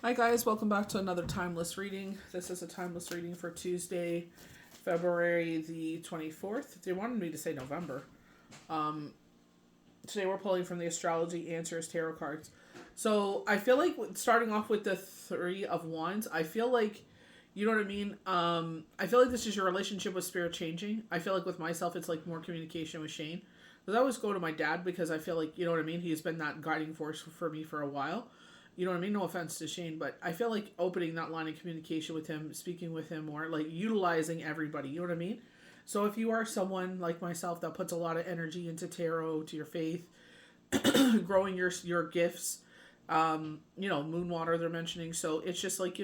Hi guys, welcome back to another timeless reading. This is a timeless reading for Tuesday, February the 24th. They wanted me to say November. Um, Today we're pulling from the Astrology Answers Tarot cards. So I feel like starting off with the Three of Wands, I feel like, you know what I mean? I feel like this is your relationship with spirit changing. I feel like with myself, it's like more communication with Shane. Because I always go to my dad because I feel like, you know what I mean? He's been that guiding force for me for a while. You know what I mean? No offense to Shane, but I feel like opening that line of communication with him, speaking with him more, like utilizing everybody. You know what I mean? So if you are someone like myself that puts a lot of energy into tarot, to your faith, growing your gifts, moon water they're mentioning. So it's just like,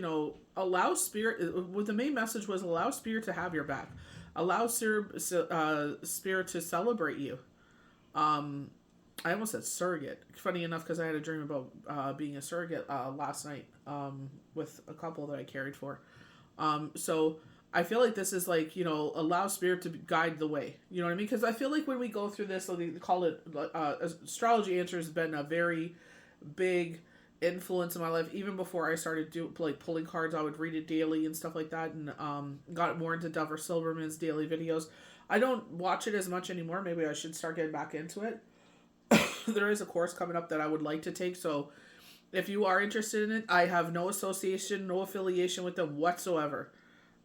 allow spirit. What the main message was, allow spirit to have your back, allow spirit to celebrate you. Um, I almost said surrogate. Funny enough, because I had a dream about being a surrogate last night with a couple that I cared for. So I feel like this is like, allow spirit to guide the way. You know what I mean? Because I feel like when we go through this, so they call it astrology answers has been a very big influence in my life. Even before I started pulling cards, I would read it daily and stuff like that, and got more into Dover Silverman's daily videos. I don't watch it as much anymore. Maybe I should start getting back into it. There is a course coming up that I would like to take. So if you are interested in it, I have no association, no affiliation with them whatsoever.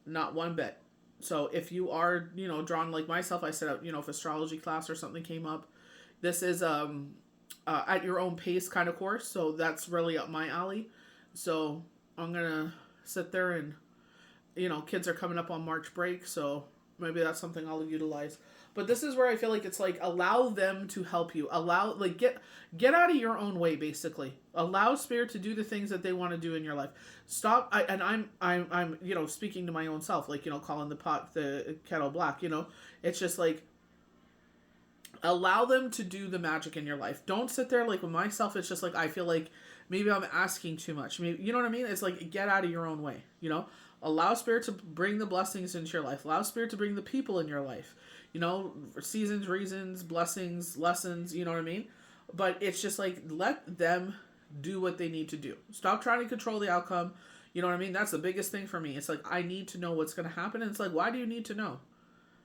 Not one bit. So if you are, drawn like myself, I set up, if astrology class or something came up, this is at your own pace kind of course. So that's really up my alley. So I'm gonna sit there and, kids are coming up on March break, so maybe that's something I'll utilize. But this is where I feel like it's like allow them to help you. Allow like get out of your own way basically. Allow spirit to do the things that they want to do in your life. Stop and I'm speaking to my own self, like, calling the pot the kettle black, It's just like allow them to do the magic in your life. Don't sit there like with myself. It's just like I feel like maybe I'm asking too much. Maybe, you know what I mean? It's like get out of your own way. Allow spirit to bring the blessings into your life. Allow spirit to bring the people in your life. Seasons, reasons, blessings, lessons. You know what I mean? But it's just like let them do what they need to do. Stop trying to control the outcome. You know what I mean? That's the biggest thing for me. It's like I need to know what's going to happen, and it's like why do you need to know?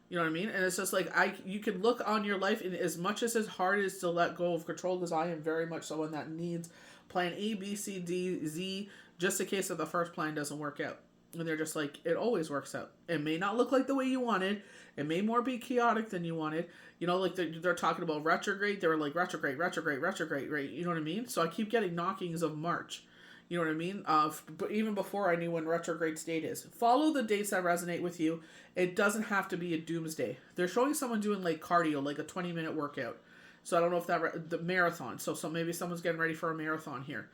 You know what I mean? And it's just like you can look on your life, and as much as it's hard as to let go of control, because I am very much someone that needs plan A, B, C, D, Z, just in case that the first plan doesn't work out. And they're just like, it always works out. It may not look like the way you wanted. It may more be chaotic than you wanted. Like they're talking about retrograde. They were like retrograde, retrograde, retrograde, right? You know what I mean? So I keep getting knockings of March. You know what I mean? But even before I knew when retrograde state is. Follow the dates that resonate with you. It doesn't have to be a doomsday. They're showing someone doing like cardio, like a 20-minute workout. So I don't know if the marathon. So maybe someone's getting ready for a marathon here.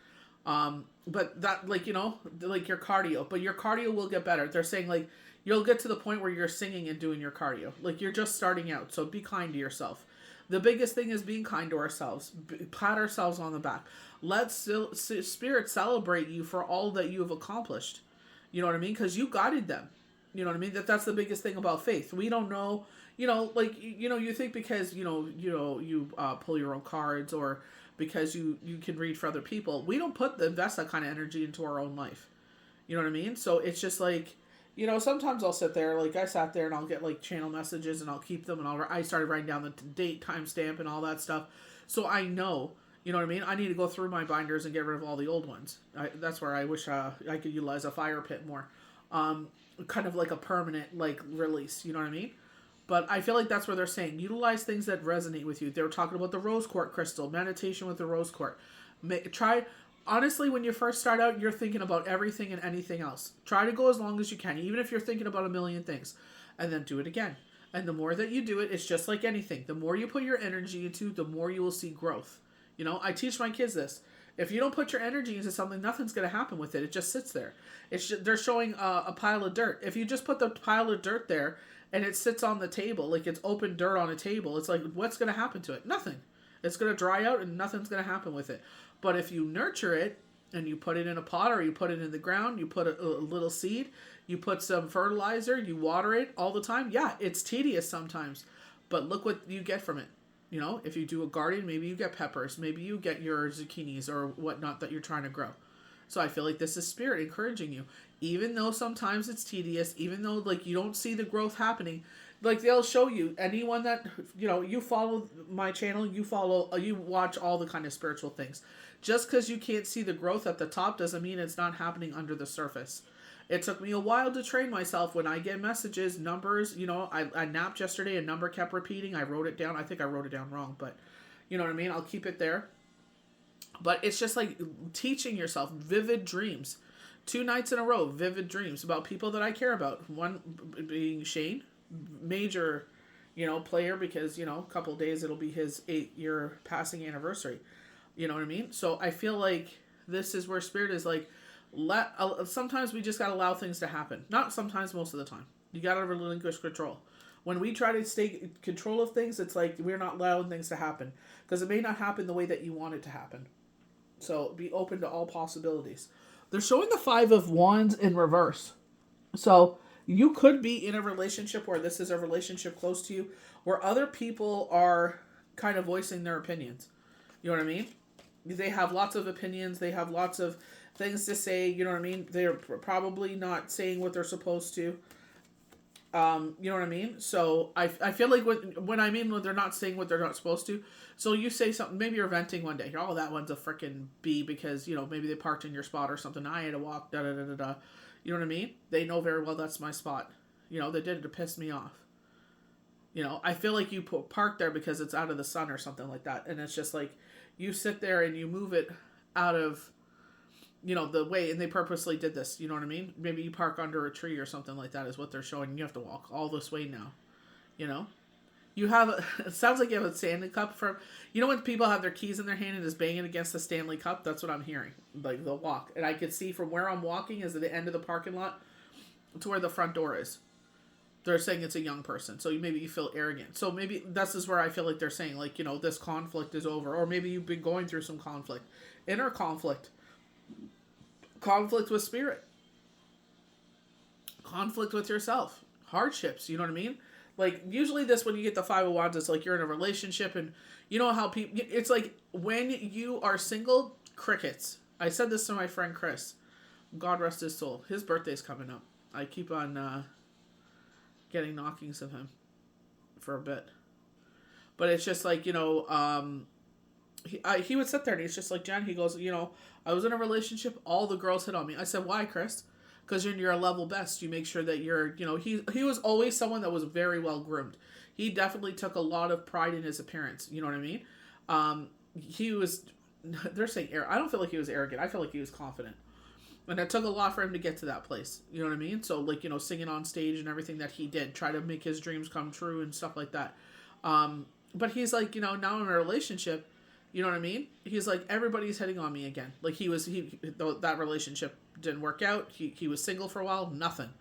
But that like like your cardio, but your cardio will get better. They're saying like you'll get to the point where you're singing and doing your cardio. Like you're just starting out. So be kind to yourself. The biggest thing is being kind to ourselves. Pat ourselves on the back. Let spirit celebrate you for all that you have accomplished. You know what I mean? Because you guided them. You know what I mean? That's the biggest thing about faith. We don't know. You think because you pull your own cards or because you can read for other people. We don't invest that kind of energy into our own life. You know what I mean? So it's just like, sometimes I'll sit there, like I sat there and I'll get like channel messages and I'll keep them and I started writing down the date, timestamp, and all that stuff. So I know, you know what I mean? I need to go through my binders and get rid of all the old ones. That's where I wish I could utilize a fire pit more. Kind of like a permanent like release, you know what I mean? But I feel like that's where they're saying utilize things that resonate with you. They were talking about the rose quartz crystal, meditation with the rose quartz. Try honestly, when you first start out, you're thinking about everything and anything else. Try to go as long as you can, even if you're thinking about a million things, and then do it again. And the more that you do it, it's just like anything. The more you put your energy into, the more you will see growth. I teach my kids this. If you don't put your energy into something, nothing's going to happen with it. It just sits there. They're showing a pile of dirt. If you just put the pile of dirt there and it sits on the table, like it's open dirt on a table, it's like, what's going to happen to it? Nothing. It's going to dry out and nothing's going to happen with it. But if you nurture it and you put it in a pot or you put it in the ground, you put a little seed, you put some fertilizer, you water it all the time. Yeah, it's tedious sometimes, but look what you get from it. If you do a garden, maybe you get peppers, maybe you get your zucchinis or whatnot that you're trying to grow. So I feel like this is spirit encouraging you. Even though sometimes it's tedious, even though like you don't see the growth happening, like they'll show you anyone that, you follow my channel, you watch all the kind of spiritual things. Just because you can't see the growth at the top doesn't mean it's not happening under the surface. It took me a while to train myself when I get messages, numbers, I napped yesterday, a number kept repeating. I wrote it down. I think I wrote it down wrong, but you know what I mean? I'll keep it there. But it's just like teaching yourself vivid dreams. 2 nights in a row, vivid dreams about people that I care about. One being Shane, major, player, because, a couple of days it'll be his 8-year passing anniversary. You know what I mean? So I feel like this is where spirit is like, sometimes we just gotta allow things to happen. Not sometimes, most of the time. You gotta relinquish control. When we try to stay control of things, it's like we're not allowing things to happen. Because it may not happen the way that you want it to happen. So be open to all possibilities. They're showing the 5 of Wands in reverse. So you could be in a relationship where this is a relationship close to you, where other people are kind of voicing their opinions. You know what I mean? They have lots of opinions. They have lots of things to say. You know what I mean? They're probably not saying what they're supposed to. You know what I mean? So I feel like when they're not saying what they're not supposed to, so you say something, maybe you're venting one day, oh, that one's a freaking B because, maybe they parked in your spot or something. I had to walk, da da da da da. You know what I mean? They know very well that's my spot. They did it to piss me off. I feel like you park there because it's out of the sun or something like that. And it's just like, you sit there and you move it out of, the way, and they purposely did this, you know what I mean? Maybe you park under a tree or something like that is what they're showing. You have to walk all this way now, You have, it sounds like you have a Stanley Cup from, when people have their keys in their hand and just banging against the Stanley Cup? That's what I'm hearing. Like, they'll walk. And I could see from where I'm walking is at the end of the parking lot to where the front door is. They're saying it's a young person. So maybe you feel arrogant. So maybe this is where I feel like they're saying, like, this conflict is over. Or maybe you've been going through some conflict. Inner conflict. Conflict with spirit. Conflict with yourself. Hardships, you know what I mean? Like, usually when you get the 5 of Wands, it's like you're in a relationship and you know how people, it's like when you are single, crickets. I said this to my friend Chris. God rest his soul. His birthday's coming up. I keep on getting knockings of him for a bit. But it's just like, he would sit there and he's just like, Jen, he goes, I was in a relationship, all the girls hit on me. I said, why, Chris? Because you're a level best. You make sure that you're, he was always someone that was very well groomed. He definitely took a lot of pride in his appearance. You know what I mean? He was, they're saying, I don't feel like he was arrogant. I feel like he was confident. And it took a lot for him to get to that place. You know what I mean? So, like, singing on stage and everything that he did, try to make his dreams come true and stuff like that. But he's like, now I'm in a relationship. You know what I mean? He's like, everybody's hitting on me again. Like, that relationship didn't work out. He was single for a while. Nothing.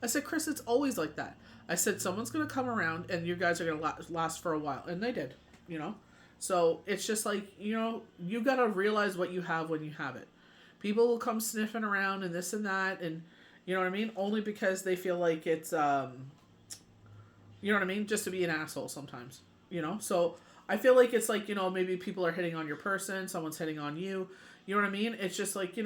I said, Chris, it's always like that. I said, someone's going to come around and you guys are going to last for a while. And they did, So it's just like, you got to realize what you have when you have it. People will come sniffing around and this and that. And you know what I mean? Only because they feel like it's, you know what I mean? Just to be an asshole sometimes, So I feel like it's like, maybe people are hitting on your person, someone's hitting on you. You know what I mean? It's just like,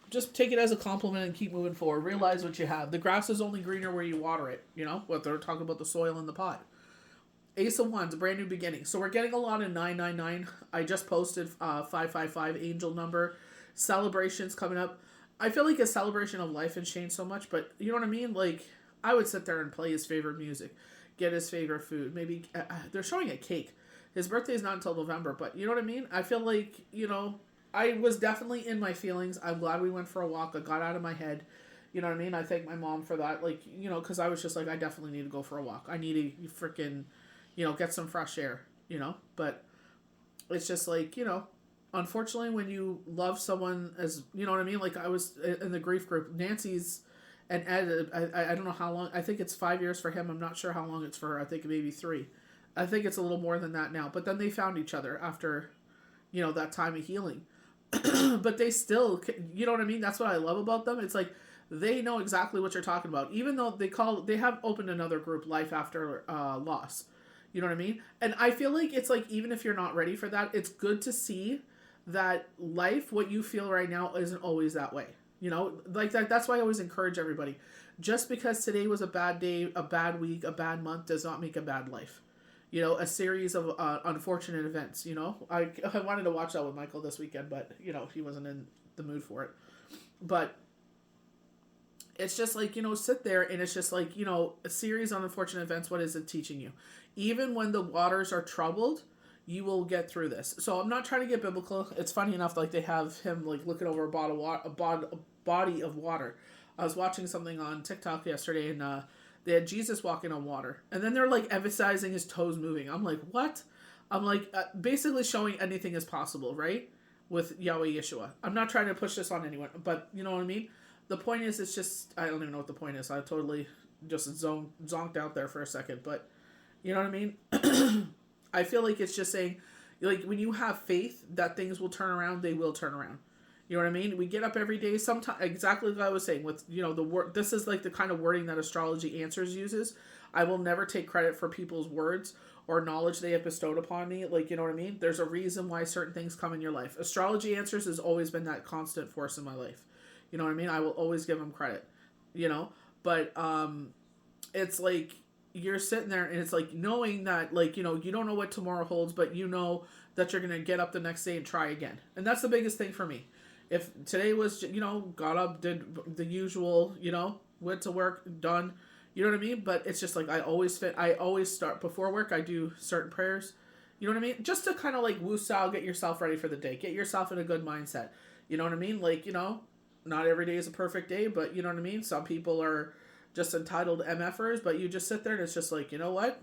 just take it as a compliment and keep moving forward. Realize what you have. The grass is only greener where you water it, what they're talking about, the soil in the pot. Ace of Wands, brand new beginning. So we're getting a lot of 999. I just posted 555 angel number. Celebrations coming up. I feel like a celebration of life has changed so much, but you know what I mean? Like, I would sit there and play his favorite music, get his favorite food. Maybe they're showing a cake. His birthday is not until November, but you know what I mean? I feel like, I was definitely in my feelings. I'm glad we went for a walk. I got out of my head. You know what I mean? I thank my mom for that. Like, because I was just like, I definitely need to go for a walk. I need to freaking, get some fresh air, But it's just like, unfortunately when you love someone as, you know what I mean? Like, I was in the grief group. Nancy's and Ed, I don't know how long. I think it's 5 years for him. I'm not sure how long it's for her. I think maybe 3. I think it's a little more than that now. But then they found each other after, that time of healing. But they still, you know what I mean? That's what I love about them. It's like they know exactly what you're talking about. Even though they have opened another group, Life After Loss. You know what I mean? And I feel like it's like, even if you're not ready for that, it's good to see that life, what you feel right now, isn't always that way. You know, like that's why I always encourage everybody. Just because today was a bad day, a bad week, a bad month does not make a bad life. You know, a series of unfortunate events. You know, I wanted to watch that with Michael this weekend, but you know he wasn't in the mood for it. But it's just like, you know, sit there and it's just like, you know, a series of unfortunate events. What is it teaching you? Even when the waters are troubled, you will get through this. So I'm not trying to get biblical. It's funny enough, like they have him like looking over a body of water. I was watching something on TikTok yesterday, and they had Jesus walking on water, and then they're like emphasizing his toes moving. I'm like, what? I'm like, basically showing anything is possible, right? With Yahweh Yeshua. I'm not trying to push this on anyone, but you know what I mean? The point is, it's just, I don't even know what the point is. I totally just zonked out there for a second, but you know what I mean? I feel like it's just saying, like, when you have faith that things will turn around, they will turn around. You know what I mean? We get up every day. Sometimes, exactly like I was saying, with, you know, the word. This is like the kind of wording that Astrology Answers uses. I will never take credit for people's words or knowledge they have bestowed upon me. Like, you know what I mean? There's a reason why certain things come in your life. Astrology Answers has always been that constant force in my life. You know what I mean? I will always give them credit. You know, but it's like you're sitting there and it's like knowing that, like, you know, you don't know what tomorrow holds, but you know that you're gonna get up the next day and try again. And that's the biggest thing for me. If today was, you know, got up, did the usual, you know, went to work, done, you know what I mean? But it's just like I always start before work. I do certain prayers, you know what I mean? Just to kind of like woo-saw, get yourself ready for the day, get yourself in a good mindset. You know what I mean? Like, you know, not every day is a perfect day, but you know what I mean? Some people are just entitled MFers, but you just sit there and it's just like, you know what?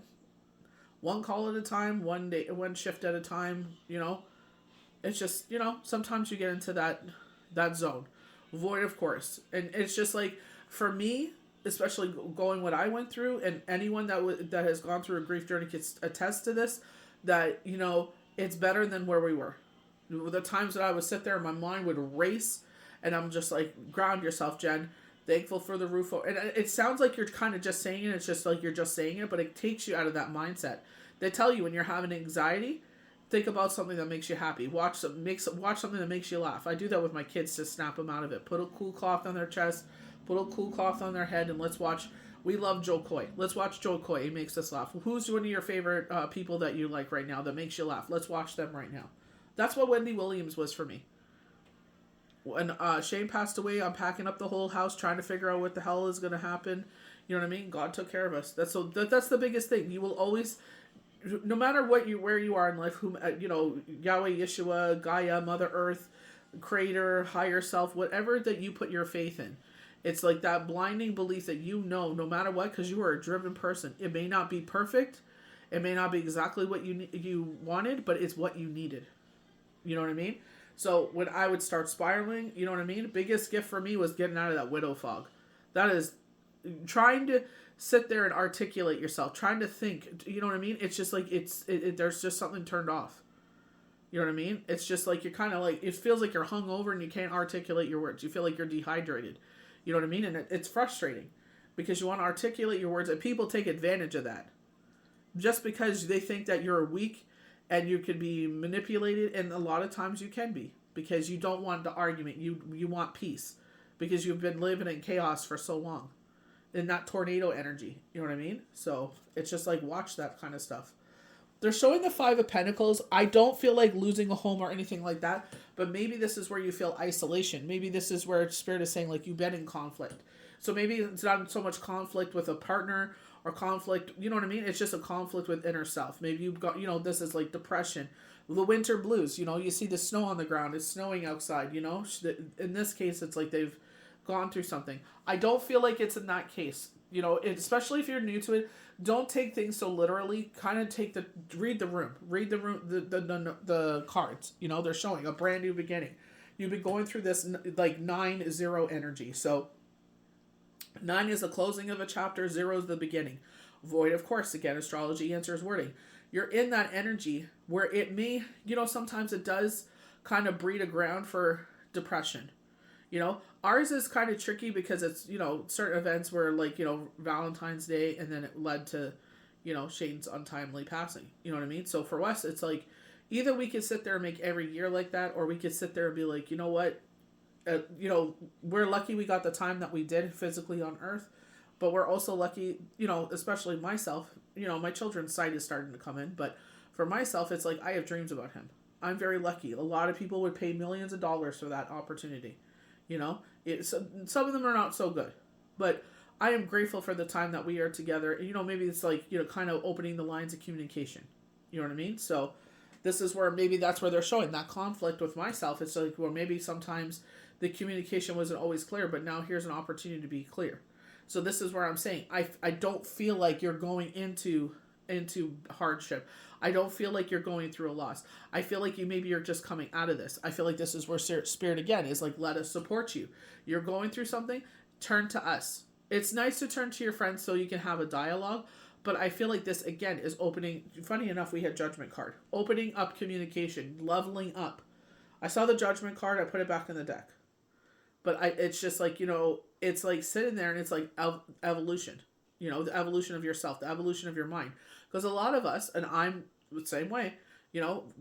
One call at a time, one day, one shift at a time, you know? It's just, you know, sometimes you get into that zone. Void, of course. And it's just like, for me, especially going what I went through, and anyone that has gone through a grief journey can attest to this, that, you know, it's better than where we were. The times that I would sit there and my mind would race, and I'm just like, ground yourself, Jen. Thankful for the roof. And it sounds like you're kind of just saying it. It's just like you're just saying it, but it takes you out of that mindset. They tell you when you're having anxiety, think about something that makes you happy. Watch something that makes you laugh. I do that with my kids to snap them out of it. Put a cool cloth on their chest, put a cool cloth on their head, and let's watch. We love Joe Coy. Let's watch Joe Coy. He makes us laugh. Who's one of your favorite people that you like right now that makes you laugh? Let's watch them right now. That's what Wendy Williams was for me. When Shane passed away, I'm packing up the whole house, trying to figure out what the hell is going to happen. You know what I mean? God took care of us. That's the biggest thing. You will always, no matter where you are in life, you know, Yahweh, Yeshua, Gaia, Mother Earth, Creator, Higher Self, whatever that you put your faith in, it's like that blinding belief that you know, no matter what, because you are a driven person. It may not be perfect, it may not be exactly what you wanted, but it's what you needed. You know what I mean? So when I would start spiraling, you know what I mean? The biggest gift for me was getting out of that widow fog. That is trying to sit there and articulate yourself, trying to think. You know what I mean? It's just like there's just something turned off. You know what I mean? It's just like you're kind of like, it feels like you're hungover and you can't articulate your words. You feel like you're dehydrated. You know what I mean? And it's frustrating because you want to articulate your words, and people take advantage of that just because they think that you're weak. And you can be manipulated, and a lot of times you can be, because you don't want the argument. You want peace, because you've been living in chaos for so long, in that tornado energy. You know what I mean? So it's just like, watch that kind of stuff. They're showing the Five of Pentacles. I don't feel like losing a home or anything like that, but maybe this is where you feel isolation. Maybe this is where Spirit is saying, like, you've been in conflict. So maybe it's not so much conflict with a partner or conflict, you know what I mean? It's just a conflict with inner self. Maybe you've got, you know, this is like depression, the winter blues, you know, you see the snow on the ground, it's snowing outside, you know? In this case, it's like they've gone through something. I don't feel like it's in that case, you know, especially if you're new to it. Don't take things so literally. Kind of read the room, the cards, you know, they're showing a brand new beginning. You've been going through this like 9-0 energy. So 9 is the closing of a chapter, 0 is the beginning. Void, of course, again, Astrology Answers wording. You're in that energy where it may, you know, sometimes it does kind of breed a ground for depression. You know, ours is kind of tricky because it's, you know, certain events where, like, you know, Valentine's Day, and then it led to, you know, Shane's untimely passing. You know what I mean? So for us, it's like, Either we could sit there and make every year like that, or we could sit there and be like, you know what, we're lucky we got the time that we did physically on Earth, but we're also lucky, especially myself, my children's sight is starting to come in, but for myself, it's like I have dreams about him. I'm very lucky. A lot of people would pay millions of dollars for that opportunity. Some of them are not so good, but I am grateful for the time that we are together. Maybe it's like, kind of opening the lines of communication. You know what I mean? So this is where maybe that's where they're showing that conflict with myself. It's like, well, maybe sometimes the communication wasn't always clear, but now here's an opportunity to be clear. So this is where I'm saying, I don't feel like you're going into hardship. I don't feel like you're going through a loss. I feel like you're just coming out of this. I feel like this is where Spirit again is like, let us support you. You're going through something, turn to us. It's nice to turn to your friends so you can have a dialogue, but I feel like this again is opening, funny enough, we had Judgment card. Opening up communication, leveling up. I saw the Judgment card, I put it back in the deck. But it's just like, it's like sitting there and it's like evolution. The evolution of yourself, the evolution of your mind. Because a lot of us, and I'm the same way,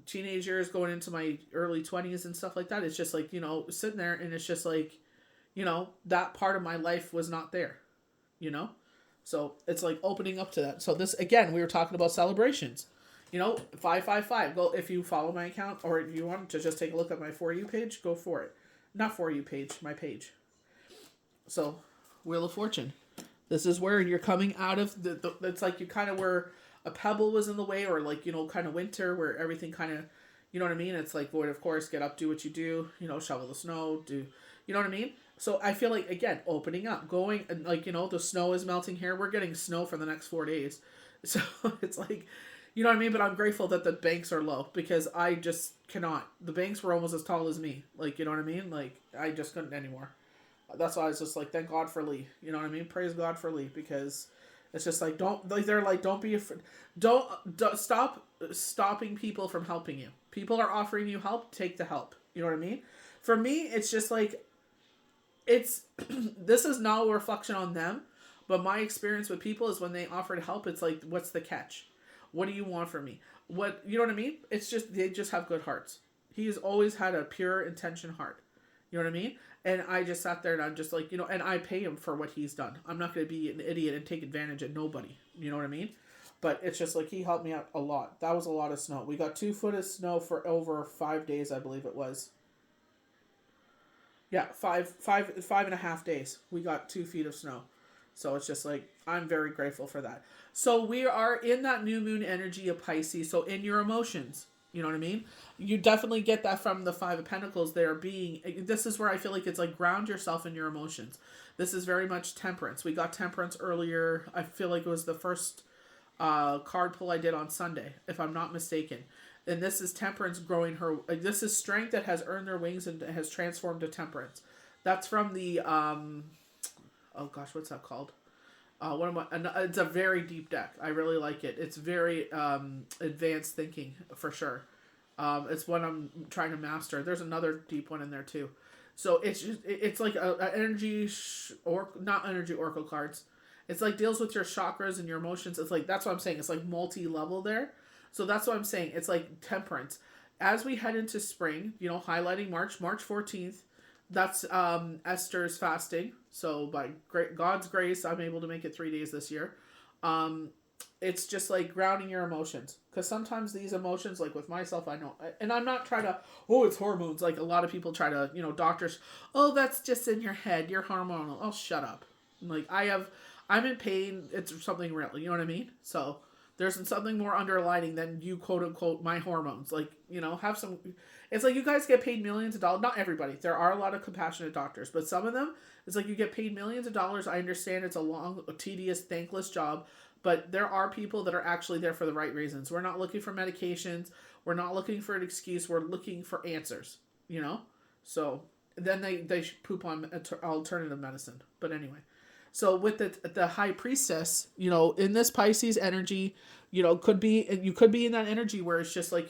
teenage years going into my early 20s and stuff like that, it's just like, sitting there and it's just like, that part of my life was not there, So it's like opening up to that. So this, again, we were talking about celebrations. 555. Go, if you follow my account or if you want to just take a look at my For You page, go for it. Not For You page, my page. So, Wheel of Fortune. This is where you're coming out of it's like you kind of were a pebble was in the way, or like, kind of winter where everything kind of, you know what I mean? It's like void of course, get up, do what you do, shovel the snow, do, you know what I mean? So I feel like, again, opening up, going, and like, the snow is melting here. We're getting snow for the next 4 days. So it's like, you know what I mean? But I'm grateful that the banks are low because I just cannot. The banks were almost as tall as me. Like, you know what I mean? Like, I just couldn't anymore. That's why I was just like, thank God for Lee. You know what I mean? Praise God for Lee, because it's just like, don't be afraid. Don't stop stopping people from helping you. People are offering you help, take the help. You know what I mean? For me, it's just like, this is not a reflection on them, but my experience with people is when they offer to help, it's like, what's the catch? What do you want from me? What, you know what I mean? It's just, they just have good hearts. He's always had a pure intention heart. You know what I mean? And I just sat there and I'm just like, and I pay him for what he's done. I'm not going to be an idiot and take advantage of nobody. You know what I mean? But it's just like, he helped me out a lot. That was a lot of snow. We got 2 foot of snow for over 5 days, I believe it was. Yeah, five and a half days. We got 2 feet of snow. So it's just like, I'm very grateful for that. So we are in that new moon energy of Pisces. So in your emotions, you know what I mean? You definitely get that from the 5 of Pentacles there being, this is where I feel like it's like, ground yourself in your emotions. This is very much Temperance. We got Temperance earlier. I feel like it was the first card pull I did on Sunday, if I'm not mistaken. And this is Temperance growing her, this is strength that has earned their wings and has transformed to Temperance. That's from the, oh gosh, what's that called? It's a very deep deck. I really like it. It's very advanced thinking for sure. It's what I'm trying to master. There's another deep one in there too. So it's like a energy or not energy oracle cards. It's like deals with your chakras and your emotions. It's like, that's what I'm saying. It's like multi-level there. So that's what I'm saying. It's like Temperance. As we head into spring, highlighting March 14th, that's Esther's fasting. So by God's grace, I'm able to make it 3 days this year. It's just like grounding your emotions. Because sometimes these emotions, like with myself, I know, and I'm not trying to, it's hormones. Like a lot of people try to, doctors, that's just in your head. You're hormonal. Oh, shut up. Like I'm in pain. It's something real. You know what I mean? So there's something more underlining than you, quote unquote, my hormones. Like, have some, it's like you guys get paid millions of dollars. Not everybody. There are a lot of compassionate doctors, but some of them, it's like you get paid millions of dollars. I understand it's a long, tedious, thankless job, but there are people that are actually there for the right reasons. We're not looking for medications. We're not looking for an excuse. We're looking for answers, So then they poop on alternative medicine. But anyway. So with the High Priestess, in this Pisces energy, you could be in that energy where it's just like,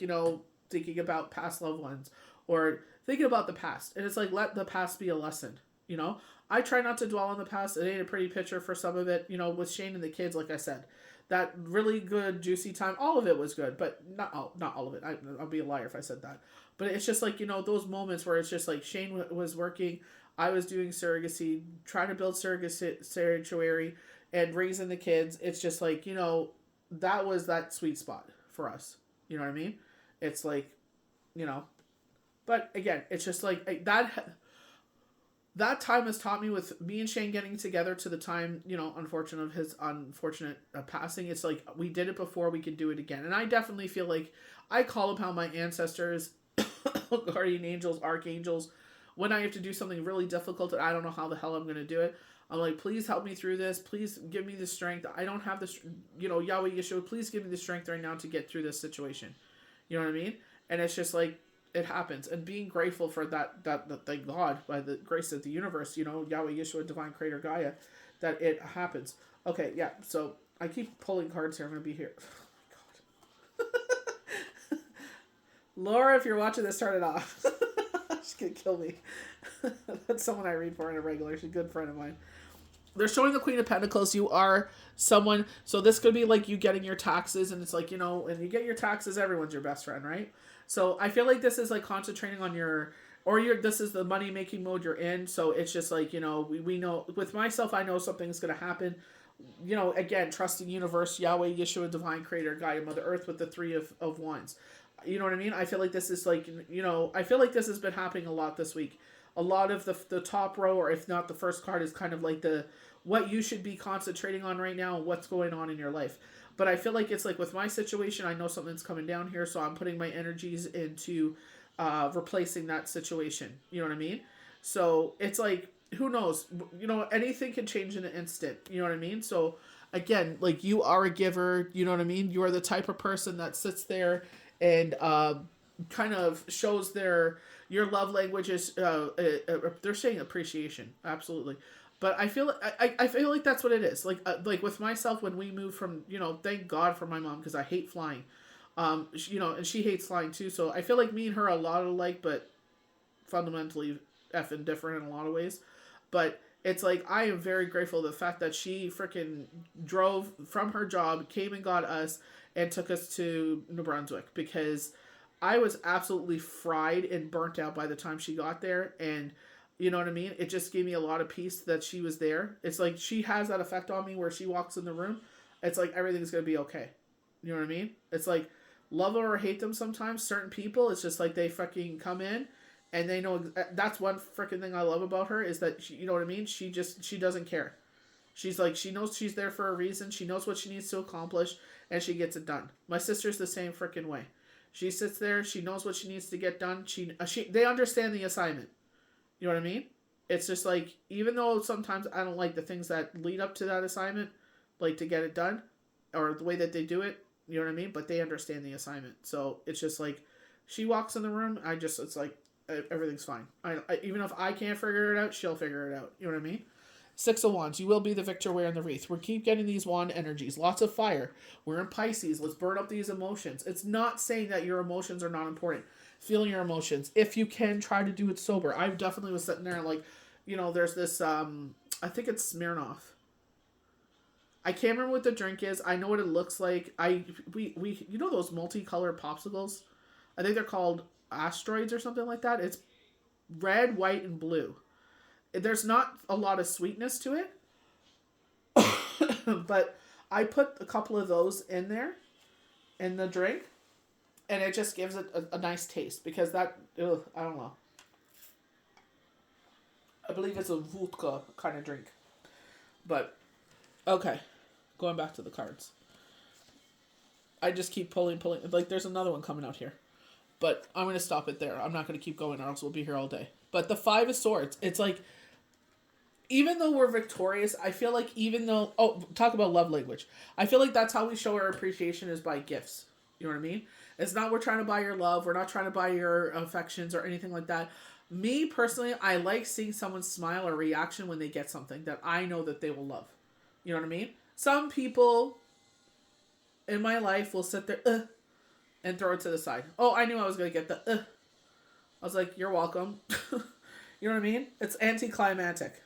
thinking about past loved ones or thinking about the past. And it's like, let the past be a lesson. you know. I try not to dwell on the past. It ain't a pretty picture for some of it, you know, with Shane and the kids, like I said. That really good, juicy time, all of it was good, but not all of it. I'll be a liar if I said that. But it's just like, you know, those moments where it's just like Shane was working, I was doing surrogacy, trying to build surrogacy sanctuary, and raising the kids. It's just like, you know, that was that sweet spot for us. You know what I mean? It's like, you know, but again, it's just like that time has taught me, with me and Shane getting together, to the time, you know, unfortunate of his unfortunate passing. It's like we did it before, we could do it again. And I definitely feel like I call upon my ancestors, guardian angels, archangels, when I have to do something really difficult and I don't know how the hell I'm going to do it. I'm like, please help me through this. Please give me the strength. I don't have this, you know, Yahweh Yeshua, please give me the strength right now to get through this situation. You know what I mean? And it's just like, it happens. And being grateful for that thank God, by the grace of the universe, you know, Yahweh Yeshua, divine creator Gaia, that it happens. Okay, yeah, so I keep pulling cards here. I'm going to be here. Oh, God. Laura, if you're watching this, turn it off. She's going to kill me. That's someone I read for in a regular. She's a good friend of mine. They're showing the Queen of Pentacles. You are someone, so this could be like you getting your taxes, and it's like, you know, when you get your taxes, everyone's your best friend, right? So I feel like this is like concentrating on this is the money making mode you're in. So it's just like, you know, we know, with myself, I know something's going to happen. You know, again, trusting universe, Yahweh, Yeshua, divine creator, Gaia, Mother Earth, with the three of wands. You know what I mean? I feel like this is like, you know, I feel like this has been happening a lot this week. A lot of the top row, or if not the first card, is kind of like what you should be concentrating on right now and what's going on in your life. But I feel like it's like with my situation, I know something's coming down here, so I'm putting my energies into replacing that situation. You know what I mean? So it's like, who knows? You know, anything can change in an instant. You know what I mean? So again, like, you are a giver. You know what I mean? You are the type of person that sits there and kind of shows your love language is they're saying appreciation, absolutely. But I feel like that's what it is. Like with myself, when we moved from, you know, thank God for my mom, because I hate flying. You know, and she hates flying too. So I feel like me and her are a lot alike, but fundamentally effing different in a lot of ways. But it's like, I am very grateful for the fact that she freaking drove from her job, came and got us, and took us to New Brunswick, because I was absolutely fried and burnt out by the time she got there. And you know what I mean? It just gave me a lot of peace that she was there. It's like, she has that effect on me where she walks in the room, it's like everything's going to be okay. You know what I mean? It's like, love them or hate them sometimes, certain people, it's just like they fucking come in and they know. That's one freaking thing I love about her, is that she, you know what I mean? She doesn't care. She's like, she knows she's there for a reason. She knows what she needs to accomplish, and she gets it done. My sister's the same freaking way. She sits there. She knows what she needs to get done. They understand the assignment. You know what I mean? It's just like, even though sometimes I don't like the things that lead up to that assignment, like to get it done, or the way that they do it, you know what I mean? But they understand the assignment. So it's just like, she walks in the room, it's like, everything's fine. Even if I can't figure it out, she'll figure it out. You know what I mean? Six of Wands. You will be the victor wearing the wreath. We keep getting these wand energies. Lots of fire. We're in Pisces. Let's burn up these emotions. It's not saying that your emotions are not important. Feeling your emotions. If you can, try to do it sober. I definitely was sitting there like, you know, there's this, I think it's Smirnoff. I can't remember what the drink is. I know what it looks like. We you know those multicolored popsicles? I think they're called asteroids or something like that. It's red, white, and blue. There's not a lot of sweetness to it. But I put a couple of those in there, in the drink, and it just gives it a nice taste, because I don't know. I believe it's a vodka kind of drink. But, okay. Going back to the cards. I just keep pulling. Like, there's another one coming out here. But I'm going to stop it there. I'm not going to keep going, or else we'll be here all day. But the Five of Swords, it's like, even though we're victorious, I feel like talk about love language. I feel like that's how we show our appreciation, is by gifts. You know what I mean? It's not we're trying to buy your love. We're not trying to buy your affections or anything like that. Me, personally, I like seeing someone smile or reaction when they get something that I know that they will love. You know what I mean? Some people in my life will sit there and throw it to the side. Oh, I knew I was going to get the I was like, you're welcome. You know what I mean? It's anticlimactic.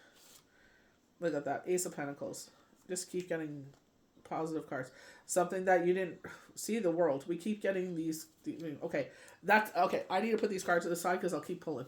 Look at that. Ace of Pentacles. Just keep getting positive cards. Something that you didn't see the world. We keep getting these. Okay. That's okay. I need to put these cards to the side because I'll keep pulling.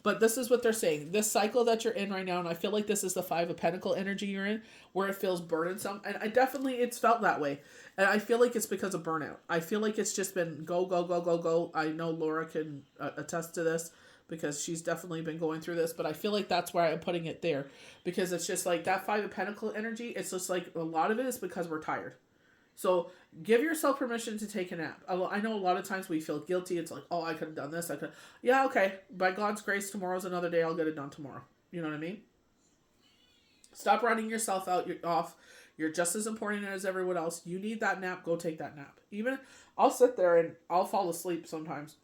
But this is what they're saying. This cycle that you're in right now, and I feel like this is the Five of Pentacle energy you're in, where it feels burdensome. And I definitely, it's felt that way. And I feel like it's because of burnout. I feel like it's just been go, go, go, go, go. I know Laura can attest to this because she's definitely been going through this. But I feel like that's why I'm putting it there. Because it's just like that Five of Pentacle energy, it's just like a lot of it is because we're tired. So give yourself permission to take a nap. I know a lot of times we feel guilty. It's like, oh, I could have done this. I could. Yeah, okay. By God's grace, tomorrow's another day. I'll get it done tomorrow. You know what I mean? Stop running yourself off. You're just as important as everyone else. You need that nap. Go take that nap. Even I'll sit there and I'll fall asleep sometimes.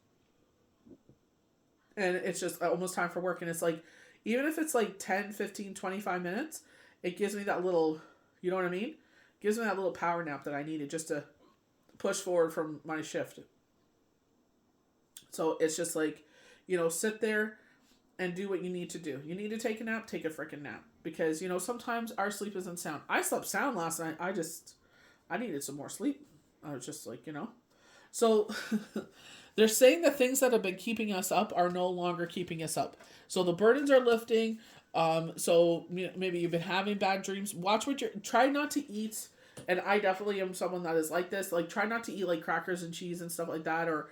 And it's just almost time for work. And it's like, even if it's like 10, 15, 25 minutes, it gives me that little, you know what I mean? Gives me that little power nap that I needed just to push forward from my shift. So it's just like, sit there and do what you need to do. You need to take a nap, take a freaking nap. Because, sometimes our sleep isn't sound. I slept sound last night. I needed some more sleep. I was just like, So they're saying the things that have been keeping us up are no longer keeping us up. So the burdens are lifting. So maybe you've been having bad dreams. Watch try not to eat. And I definitely am someone that is like this. Like, try not to eat like crackers and cheese and stuff like that, or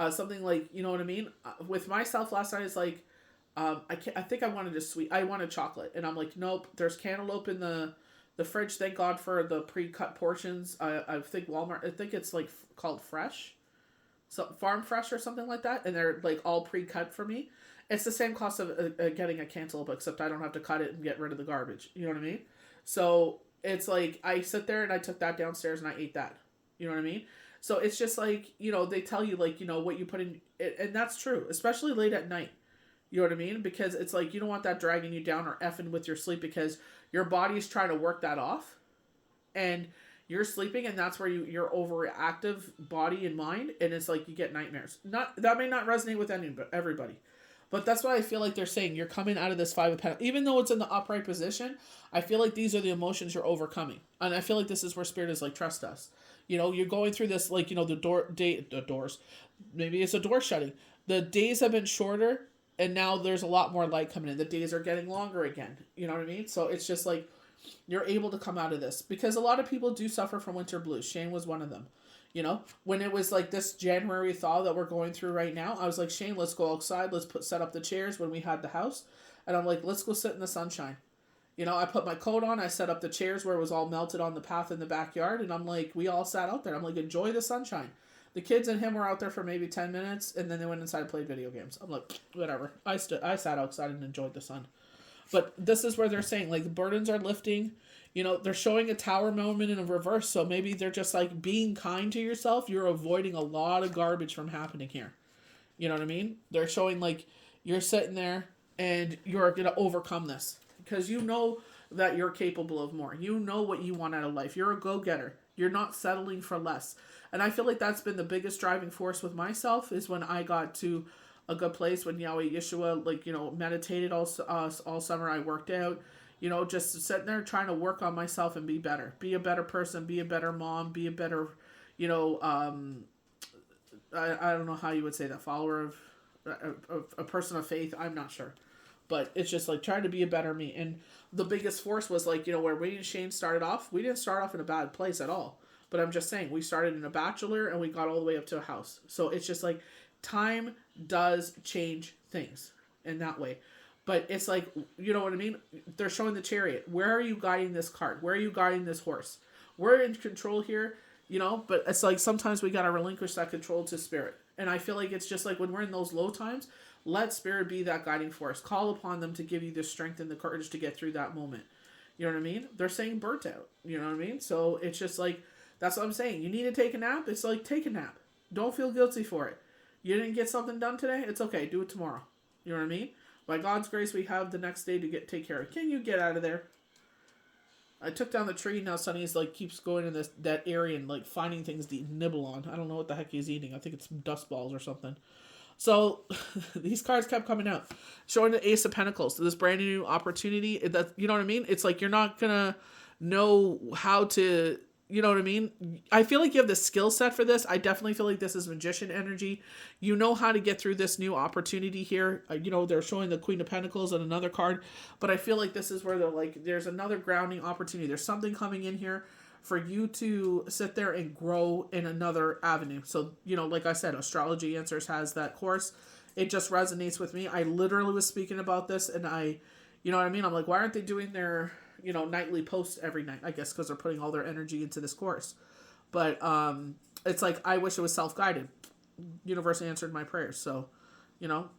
something like, you know what I mean? With myself last night, it's like, I think I wanted a sweet. I wanted chocolate, and I'm like, nope. There's cantaloupe in the fridge. Thank God for the pre-cut portions. I think Walmart. I think it's like called Fresh, so Farm Fresh or something like that, and they're like all pre-cut for me. It's the same cost of getting a cantaloupe, except I don't have to cut it and get rid of the garbage. You know what I mean? So it's like I sit there and I took that downstairs and I ate that. You know what I mean? So it's just like, they tell you like, what you put in, and that's true, especially late at night. You know what I mean? Because it's like you don't want that dragging you down or effing with your sleep because your body's trying to work that off. And you're sleeping, and that's where your overactive body and mind, and it's like you get nightmares. That may not resonate with everybody. But that's why I feel like they're saying you're coming out of this Five of Pentacles. Even though it's in the upright position, I feel like these are the emotions you're overcoming. And I feel like this is where Spirit is like, trust us. You're going through this, like, the doors. Maybe it's a door shutting. The days have been shorter, and now there's a lot more light coming in. The days are getting longer again. You know what I mean? So it's just like, you're able to come out of this. Because a lot of people do suffer from winter blues. Shane was one of them. When it was like this January thaw that we're going through right now, I was like, Shane, let's go outside. Let's set up the chairs when we had the house. And I'm like, let's go sit in the sunshine. I put my coat on. I set up the chairs where it was all melted on the path in the backyard. And I'm like, we all sat out there. I'm like, enjoy the sunshine. The kids and him were out there for maybe 10 minutes. And then they went inside and played video games. I'm like, whatever. I sat outside and enjoyed the sun. But this is where they're saying, like, the burdens are lifting. They're showing a tower moment in a reverse, so maybe they're just, like, being kind to yourself. You're avoiding a lot of garbage from happening here. You know what I mean? They're showing, like, you're sitting there, and you're going to overcome this. Because you know that you're capable of more. You know what you want out of life. You're a go-getter. You're not settling for less. And I feel like that's been the biggest driving force with myself, is when I got to a good place, when Yahweh Yeshua, like, meditated all summer. I worked out. Just sitting there trying to work on myself and be better. Be a better person, be a better mom, be a better, I don't know how you would say that, follower of a person of faith, I'm not sure. But it's just like trying to be a better me. And the biggest force was like, where we and Shane started off, we didn't start off in a bad place at all. But I'm just saying, we started in a bachelor and we got all the way up to a house. So it's just like, time does change things in that way. But it's like, you know what I mean? They're showing the Chariot. Where are you guiding this cart? Where are you guiding this horse? We're in control here, but it's like sometimes we got to relinquish that control to Spirit. And I feel like it's just like when we're in those low times, let Spirit be that guiding force. Call upon them to give you the strength and the courage to get through that moment. You know what I mean? They're saying burnt out. You know what I mean? So it's just like, that's what I'm saying. You need to take a nap. It's like, take a nap. Don't feel guilty for it. You didn't get something done today? It's okay. Do it tomorrow. You know what I mean? By God's grace, we have the next day to take care of. Can you get out of there? I took down the tree. Now Sonny's like keeps going in that area and like finding things to nibble on. I don't know what the heck he's eating. I think it's dust balls or something. So these cards kept coming out, showing the Ace of Pentacles, so this brand new opportunity. That, you know what I mean? It's like you're not gonna know how to, you know what I mean? I feel like you have the skill set for this. I definitely feel like this is magician energy. You know how to get through this new opportunity here. They're showing the Queen of Pentacles and another card, but I feel like this is where they're like, there's another grounding opportunity. There's something coming in here for you to sit there and grow in another avenue. So, like I said, Astrology Answers has that course. It just resonates with me. I literally was speaking about this, and you know what I mean? I'm like, why aren't they doing their, nightly posts every night? I guess because they're putting all their energy into this course. But it's like, I wish it was self-guided. Universe answered my prayers. So,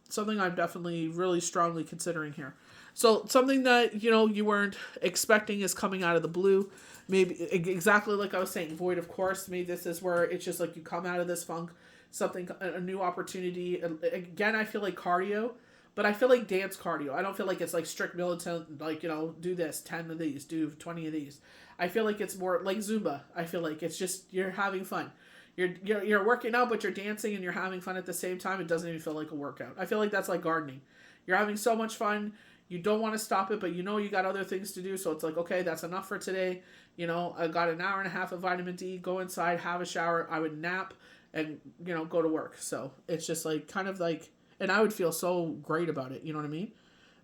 something I'm definitely really strongly considering here. So something that, you weren't expecting is coming out of the blue. Maybe exactly like I was saying, void of course. Maybe this is where it's just like you come out of this funk, something, a new opportunity. Again, I feel like cardio, but I feel like dance cardio. I don't feel like it's like strict militant, like, do this, 10 of these, do 20 of these. I feel like it's more like Zumba. I feel like it's just, you're having fun. You're working out, but you're dancing and you're having fun at the same time. It doesn't even feel like a workout. I feel like that's like gardening. You're having so much fun. You don't want to stop it, but you got other things to do. So it's like, okay, that's enough for today. I got an hour and a half of vitamin D, go inside, have a shower. I would nap and, go to work. So it's just like kind of like, and I would feel so great about it. You know what I mean?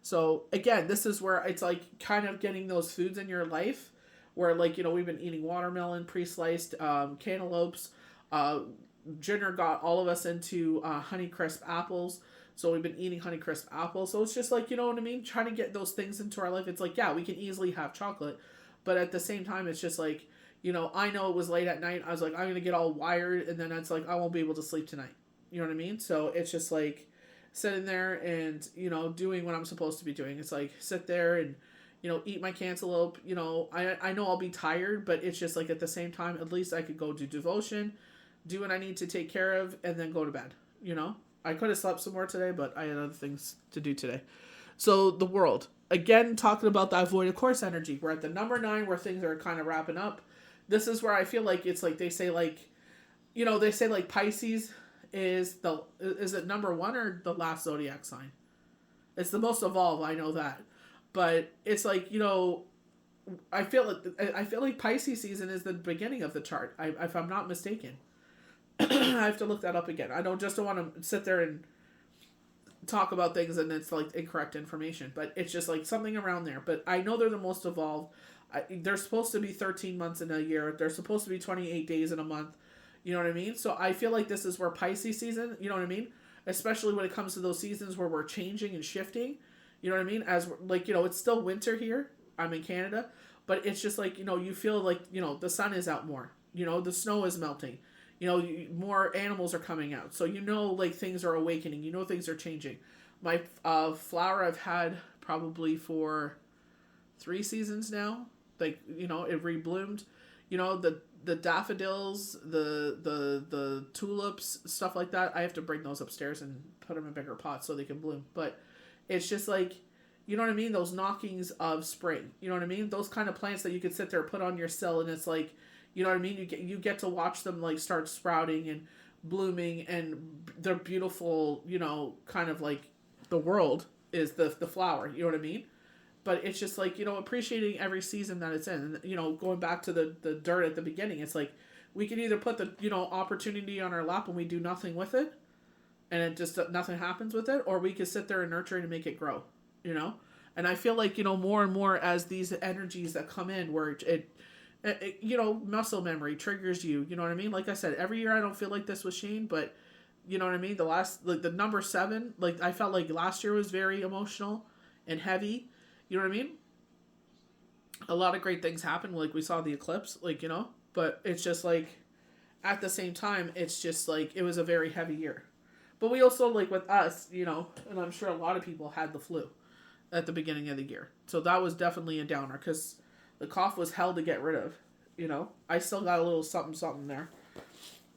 So again, this is where it's like kind of getting those foods in your life where like, we've been eating watermelon, pre-sliced, cantaloupes. Jenner got all of us into Honeycrisp apples. So we've been eating Honeycrisp apples. So it's just like, you know what I mean? Trying to get those things into our life. It's like, yeah, we can easily have chocolate. But at the same time, it's just like, I know it was late at night. I was like, I'm going to get all wired. And then it's like, I won't be able to sleep tonight. You know what I mean? So it's just like sitting there and, doing what I'm supposed to be doing. It's like sit there and, eat my cantaloupe. I know I'll be tired, but it's just like at the same time, at least I could go do devotion, do what I need to take care of, and then go to bed. I could have slept some more today, but I had other things to do today. So the world. Again, talking about that void of course energy. We're at the number 9 where things are kind of wrapping up. This is where I feel like it's like they say like, Pisces is it number 1 or the last zodiac sign? It's the most evolved, I know that. But it's like, I feel like Pisces season is the beginning of the chart, if I'm not mistaken. I have to look that up again. I don't want to sit there and talk about things and it's like incorrect information, but it's just like something around there. But I know they're the most evolved. They're supposed to be 13 months in a year. They're supposed to be 28 days in a month. You know what I mean? So I feel like this is where Pisces season, you know what I mean? Especially when it comes to those seasons where we're changing and shifting. You know what I mean? As like, it's still winter here. I'm in Canada, but it's just like, you feel like, the sun is out more. The snow is melting. More animals are coming out. So, like things are awakening. Things are changing. My flower I've had probably for 3 seasons now. Like, it rebloomed. The daffodils, the tulips, stuff like that. I have to bring those upstairs and put them in bigger pots so they can bloom. But it's just like, you know what I mean? Those knockings of spring. You know what I mean? Those kind of plants that you could sit there, put on your sill, and it's like, you know what I mean? You get to watch them like start sprouting and blooming, and they're beautiful. Kind of like the world is the flower. You know what I mean? But it's just like, appreciating every season that it's in. And, going back to the dirt at the beginning, it's like we can either put the opportunity on our lap and we do nothing with it, and it just nothing happens with it, or we can sit there and nurture it and make it grow. And I feel like more and more as these energies that come in, where it muscle memory triggers you. You know what I mean? Like I said, every year I don't feel like this with Shane, but you know what I mean? The last, like the number 7, like I felt like last year was very emotional and heavy. You know what I mean? A lot of great things happened. Like we saw the eclipse, but it's just like at the same time, it's just like, it was a very heavy year. But we also, like with us, and I'm sure a lot of people had the flu at the beginning of the year. So that was definitely a downer because the cough was hell to get rid of. I still got a little something there.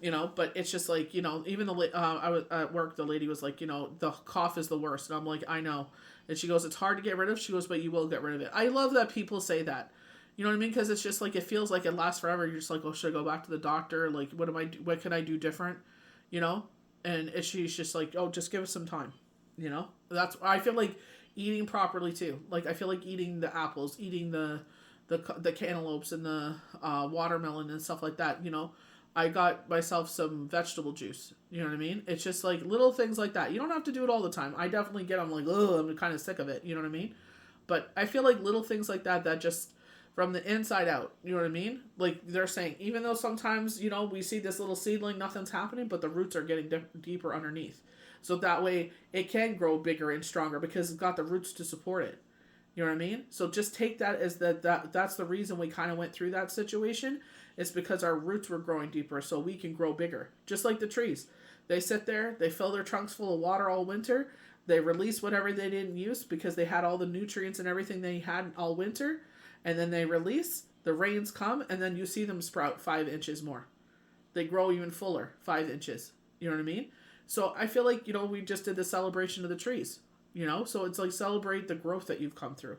But it's just like, even I was at work, the lady was like, the cough is the worst. And I'm like, I know. And she goes, it's hard to get rid of. She goes, but you will get rid of it. I love that people say that. You know what I mean? Because it's just like, it feels like it lasts forever. You're just like, oh, should I go back to the doctor? Like, what can I do different? And she's just like, oh, just give us some time. That's, I feel like eating properly too. Like, I feel like eating the apples, eating the cantaloupes and the watermelon and stuff like that. I got myself some vegetable juice. You know what I mean? It's just like little things like that. You don't have to do it all the time. I definitely I'm like, oh, I'm kind of sick of it. You know what I mean? But I feel like little things like that just from the inside out. You know what I mean? Like they're saying, even though sometimes, we see this little seedling, nothing's happening, but the roots are getting deeper underneath. So that way it can grow bigger and stronger because it's got the roots to support it. You know what I mean? So just take that as that's the reason we kind of went through that situation. It's because our roots were growing deeper so we can grow bigger. Just like the trees. They sit there, they fill their trunks full of water all winter. They release whatever they didn't use because they had all the nutrients and everything they had all winter. And then they release, the rains come, and then you see them sprout 5 inches more. They grow even fuller, 5 inches. You know what I mean? So I feel like, we just did the celebration of the trees. So it's like celebrate the growth that you've come through.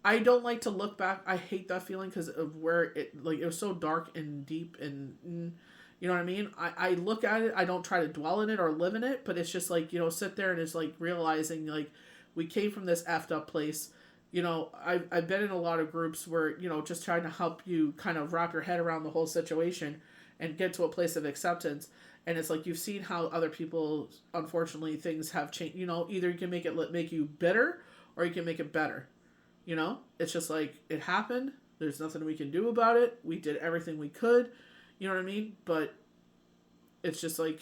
I don't like to look back. I hate that feeling because of where it was so dark and deep and, you know what I mean? I look at it, I don't try to dwell in it or live in it, but it's just like, sit there and it's like realizing like we came from this effed up place. I've been in a lot of groups where, just trying to help you kind of wrap your head around the whole situation and get to a place of acceptance. And it's like you've seen how other people, unfortunately, things have changed. Either you can make you bitter or you can make it better. It's just like it happened. There's nothing we can do about it. We did everything we could. You know what I mean? But it's just like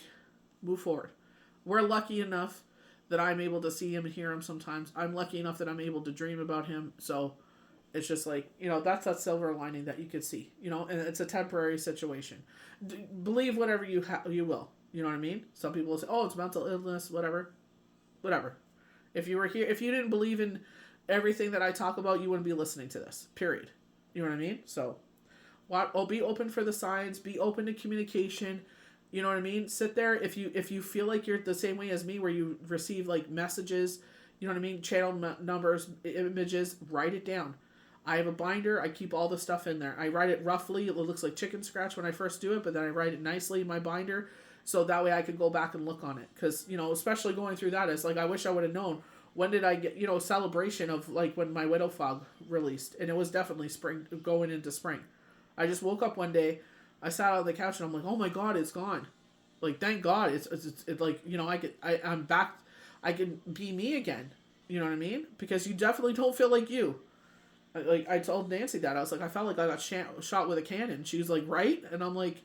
move forward. We're lucky enough that I'm able to see him and hear him sometimes. I'm lucky enough that I'm able to dream about him. So it's just like, that's that silver lining that you could see, and it's a temporary situation. Believe whatever you will. You know what I mean? Some people will say, oh, it's mental illness, whatever. If you were here, if you didn't believe in everything that I talk about, you wouldn't be listening to this, period. You know what I mean? So be open for the signs, be open to communication. You know what I mean? Sit there. If you feel like you're the same way as me, where you receive like messages, you know what I mean? Channel numbers, images, write it down. I have a binder. I keep all the stuff in there. I write it roughly. It looks like chicken scratch when I first do it, but then I write it nicely in my binder. So that way I could go back and look on it. Because, especially going through that, it's like, I wish I would have known. When did I get, celebration of like when my Widow Fog released. And it was definitely spring, going into spring. I just woke up one day. I sat on the couch and I'm like, oh my God, it's gone. Like, thank God. It's like, I'm back. I can be me again. You know what I mean? Because you definitely don't feel like you. Like, I told Nancy that. I was like, I felt like I got shot with a cannon. She was like, right? And I'm like,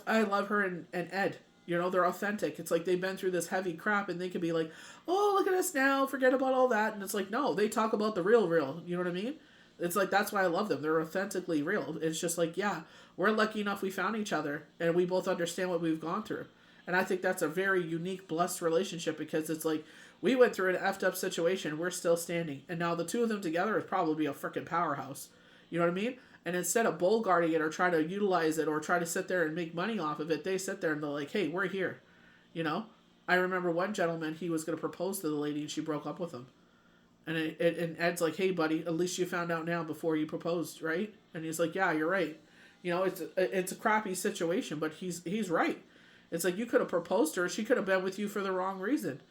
I love her and Ed. They're authentic. It's like they've been through this heavy crap and they can be like, oh, look at us now. Forget about all that. And it's like, no, they talk about the real. You know what I mean? It's like, that's why I love them. They're authentically real. It's just like, yeah, we're lucky enough we found each other and we both understand what we've gone through. And I think that's a very unique, blessed relationship because it's like, we went through an effed up situation. We're still standing. And now the two of them together would probably be a freaking powerhouse. You know what I mean? And instead of bull-guarding it or trying to utilize it or try to sit there and make money off of it, they sit there and they're like, hey, we're here. I remember one gentleman, he was going to propose to the lady and she broke up with him. And and Ed's like, hey, buddy, at least you found out now before you proposed, right? And he's like, yeah, you're right. It's a crappy situation, but he's right. It's like you could have proposed to her. She could have been with you for the wrong reason.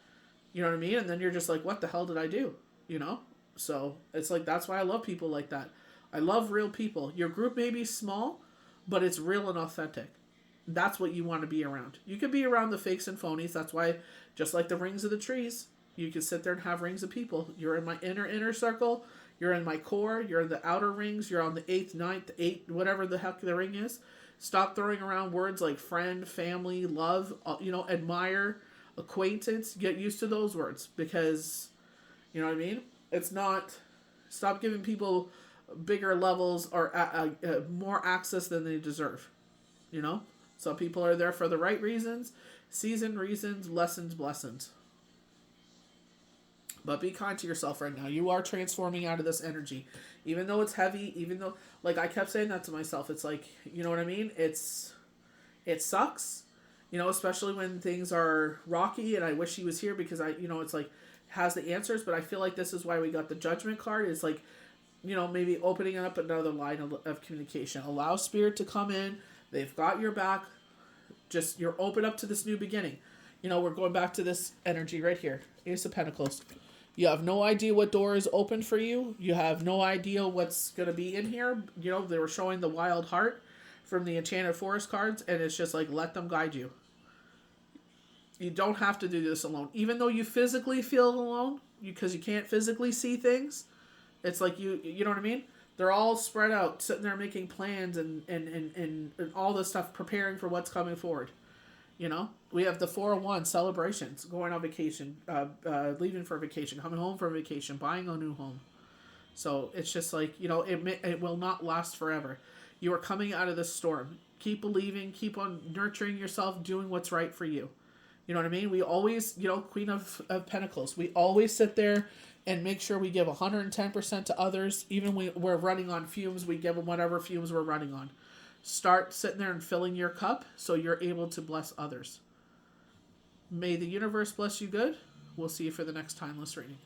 You know what I mean? And then you're just like, what the hell did I do? So it's like, that's why I love people like that. I love real people. Your group may be small, but it's real and authentic. That's what you want to be around. You can be around the fakes and phonies. That's why, just like the rings of the trees, you can sit there and have rings of people. You're in my inner circle. You're in my core. You're in the outer rings. You're on the 8th, 9th, 8th, whatever the heck the ring is. Stop throwing around words like friend, family, love, admire, acquaintance. Get used to those words because, you know what I mean? It's not, stop giving people bigger levels or more access than they deserve. Some people are there for the right reasons, season reasons, lessons, blessings. But be kind to yourself right now. You are transforming out of this energy. Even though it's heavy, even though, like I kept saying that to myself, it's like, you know what I mean? It sucks, especially when things are rocky and I wish he was here because it's like, has the answers, but I feel like this is why we got the judgment card. It's like, maybe opening up another line of communication. Allow spirit to come in. They've got your back. Just, you're open up to this new beginning. You know, we're going back to this energy right here. Ace of Pentacles. You have no idea what door is open for you. You have no idea what's going to be in here. You know, they were showing the Wild Heart from the Enchanted Forest cards, and it's just like, let them guide you. You don't have to do this alone. Even though you physically feel alone, because you can't physically see things, it's like you know what I mean? They're all spread out, sitting there making plans and all this stuff, preparing for what's coming forward. You know, we have the 401 celebrations, going on vacation, leaving for a vacation, coming home for a vacation, buying a new home. So it's just like, you know, it will not last forever. You are coming out of this storm. Keep believing, keep on nurturing yourself, doing what's right for you. You know what I mean? We always, you know, Queen of Pentacles, we always sit there and make sure we give 110% to others. Even when we're running on fumes, we give them whatever fumes we're running on. Start sitting there and filling your cup so you're able to bless others. May the universe bless you good. We'll see you for the next timeless reading.